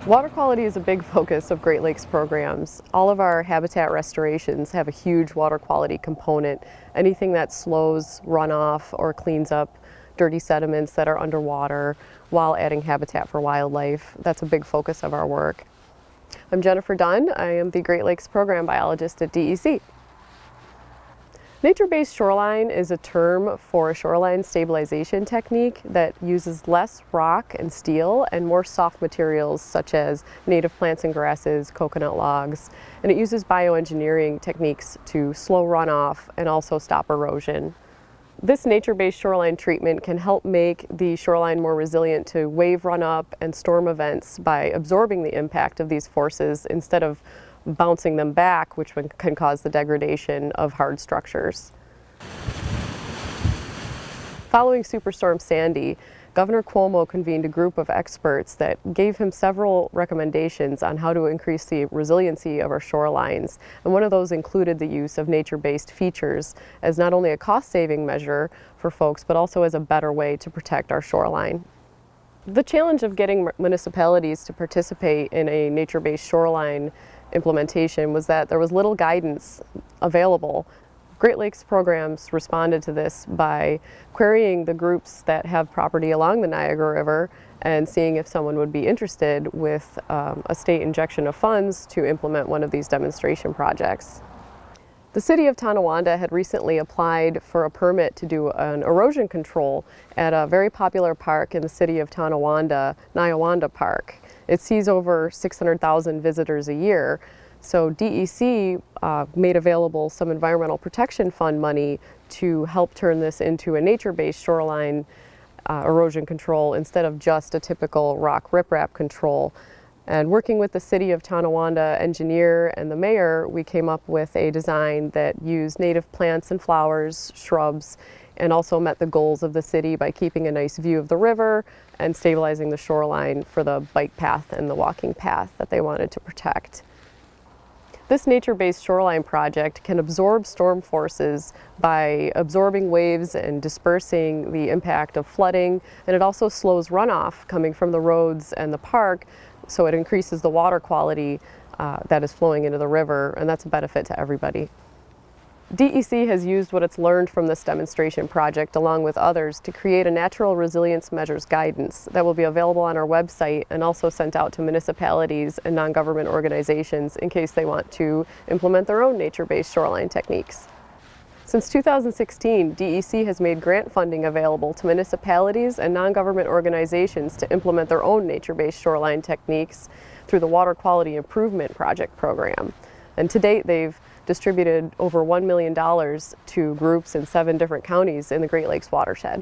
Water quality is a big focus of Great Lakes programs. All of our habitat restorations have a huge water quality component. Anything that slows runoff or cleans up dirty sediments that are underwater while adding habitat for wildlife, that's a big focus of our work. I'm Jennifer Dunn. I am the Great Lakes Program Biologist at DEC. Nature-based shoreline is a term for a shoreline stabilization technique that uses less rock and steel and more soft materials such as native plants and grasses, coconut logs, and it uses bioengineering techniques to slow runoff and also stop erosion. This nature-based shoreline treatment can help make the shoreline more resilient to wave runup and storm events by absorbing the impact of these forces instead of bouncing them back, which can cause the degradation of hard structures. Following Superstorm Sandy, Governor Cuomo convened a group of experts that gave him several recommendations on how to increase the resiliency of our shorelines. And one of those included the use of nature-based features as not only a cost-saving measure for folks, but also as a better way to protect our shoreline. The challenge of getting municipalities to participate in a nature-based shoreline implementation was that there was little guidance available. Great Lakes programs responded to this by querying the groups that have property along the Niagara River and seeing if someone would be interested with a state injection of funds to implement one of these demonstration projects. The city of Tonawanda had recently applied for a permit to do an erosion control at a very popular park in the city of Tonawanda, Niawanda Park. It sees over 600,000 visitors a year. So DEC made available some Environmental Protection Fund money to help turn this into a nature-based shoreline erosion control instead of just a typical rock riprap control. And working with the city of Tonawanda engineer and the mayor, we came up with a design that used native plants and flowers, shrubs, and also met the goals of the city by keeping a nice view of the river and stabilizing the shoreline for the bike path and the walking path that they wanted to protect. This nature-based shoreline project can absorb storm forces by absorbing waves and dispersing the impact of flooding, and it also slows runoff coming from the roads and the park, so it increases the water quality that is flowing into the river, and that's a benefit to everybody. DEC has used what it's learned from this demonstration project along with others to create a natural resilience measures guidance that will be available on our website and also sent out to municipalities and non-government organizations in case they want to implement their own nature-based shoreline techniques. Since 2016, DEC has made grant funding available to municipalities and non-government organizations to implement their own nature-based shoreline techniques through the Water Quality Improvement Project program. And to date, they've distributed over $1 million to groups in 7 different counties in the Great Lakes watershed.